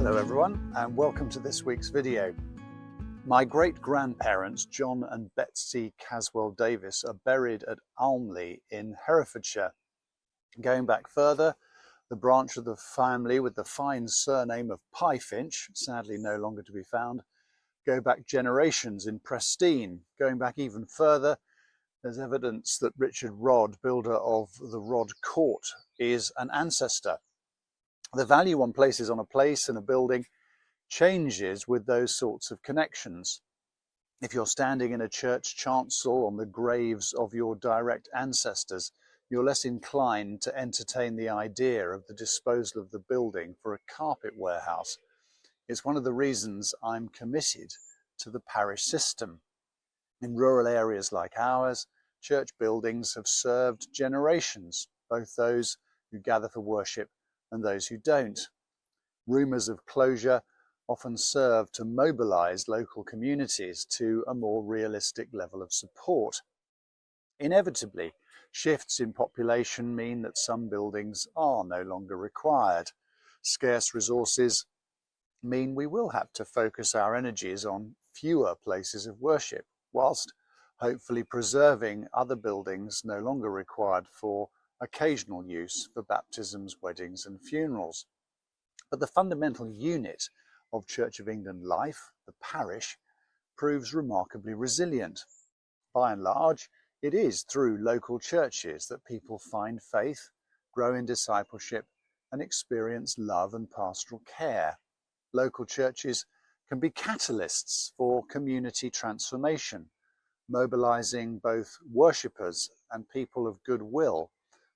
Hello everyone, and welcome to this week's video. My great-grandparents John and Betsy Caswell Davis are buried at Almley in Herefordshire. Going back further, the branch of the family with the fine surname of Pyefinch, sadly no longer to be found, go back generations in Prestine. Going back even further, there's evidence that Richard Rodd, builder of the Rodd Court, is an ancestor. The value one places on a place and a building changes with those sorts of connections. If you're standing in a church chancel on the graves of your direct ancestors, you're less inclined to entertain the idea of the disposal of the building for a carpet warehouse. It's one of the reasons I'm committed to the parish system. In rural areas like ours, church buildings have served generations, both those who gather for worship and those who don't. Rumours of closure often serve to mobilise local communities to a more realistic level of support. Inevitably, shifts in population mean that some buildings are no longer required. Scarce resources mean we will have to focus our energies on fewer places of worship, whilst hopefully preserving other buildings no longer required for occasional use for baptisms, weddings and funerals. But the fundamental unit of Church of England life, the parish, proves remarkably resilient. By and large, it is through local churches that people find faith, grow in discipleship and experience love and pastoral care. Local churches can be catalysts for community transformation, mobilising both worshippers and people of goodwill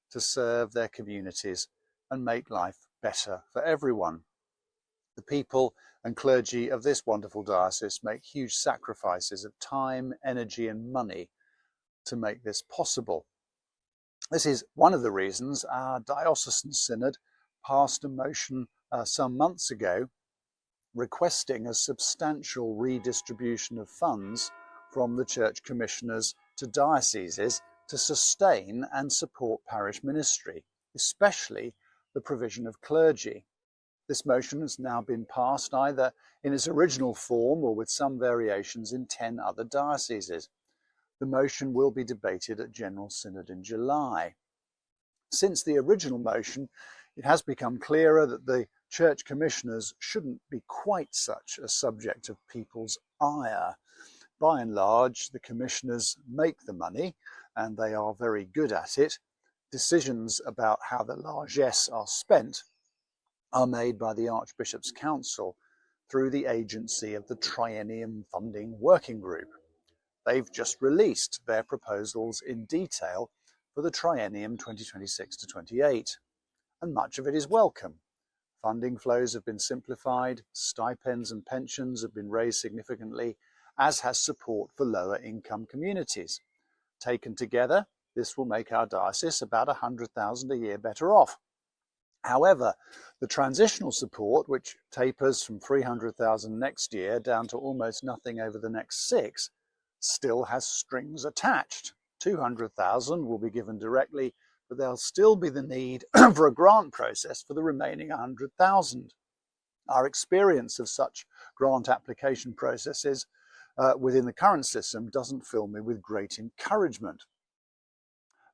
to serve their communities and make life better for everyone. The people and clergy of this wonderful diocese make huge sacrifices of time, energy and money to make this possible. This is one of the reasons our Diocesan Synod passed a motion some months ago requesting a substantial redistribution of funds from the church commissioners to dioceses to sustain and support parish ministry, especially the provision of clergy. This motion has now been passed either in its original form or with some variations in 10 other dioceses. The motion will be debated at General Synod in July. Since the original motion, it has become clearer that the church commissioners shouldn't be quite such a subject of people's ire. By and large, the commissioners make the money, and they are very good at it. Decisions about how the largesse are spent are made by the Archbishop's Council through the agency of the Triennium Funding Working Group. They've just released their proposals in detail for the Triennium 2026 to 28, and much of it is welcome. Funding flows have been simplified, stipends and pensions have been raised significantly, as has support for lower income communities. Taken together, this will make our diocese about $100,000 a year better off. However, the transitional support, which tapers from $300,000 next year down to almost nothing over the next 6, still has strings attached. $200,000 will be given directly, but there'll still be the need for a grant process for the remaining $100,000. Our experience of such grant application processes within the current system doesn't fill me with great encouragement.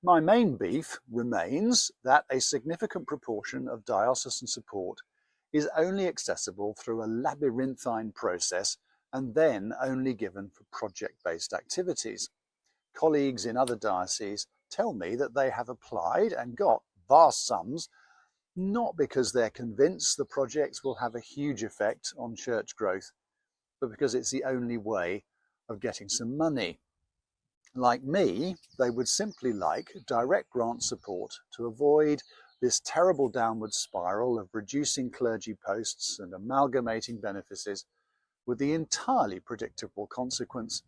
My main beef remains that a significant proportion of diocesan support is only accessible through a labyrinthine process and then only given for project-based activities. Colleagues in other dioceses tell me that they have applied and got vast sums, not because they're convinced the projects will have a huge effect on church growth, but because it's the only way of getting some money. Like me, they would simply like direct grant support to avoid this terrible downward spiral of reducing clergy posts and amalgamating benefices, with the entirely predictable consequence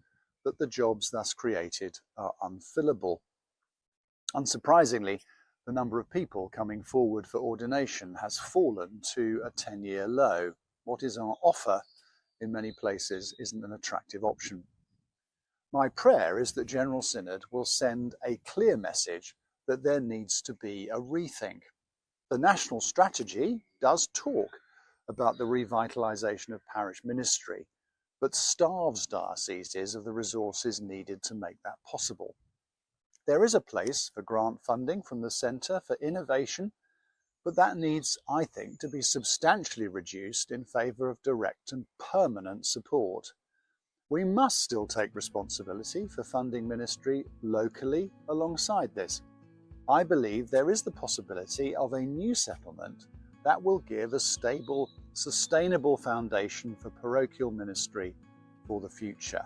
that the jobs thus created are unfillable. Unsurprisingly, the number of people coming forward for ordination has fallen to a 10-year low. What is on offer in many places isn't an attractive option. My prayer is that General Synod will send a clear message that there needs to be a rethink. The national strategy does talk about the revitalisation of parish ministry, but starves dioceses of the resources needed to make that possible. There is a place for grant funding from the Centre for Innovation, but that needs, I think, to be substantially reduced in favour of direct and permanent support. We must still take responsibility for funding ministry locally alongside this. I believe there is the possibility of a new settlement that will give a stable, sustainable foundation for parochial ministry for the future.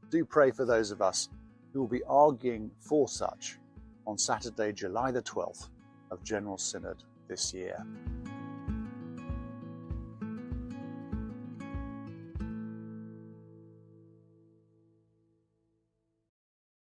Do pray for those of us who will be arguing for such on Saturday, July the 12th of General Synod this year.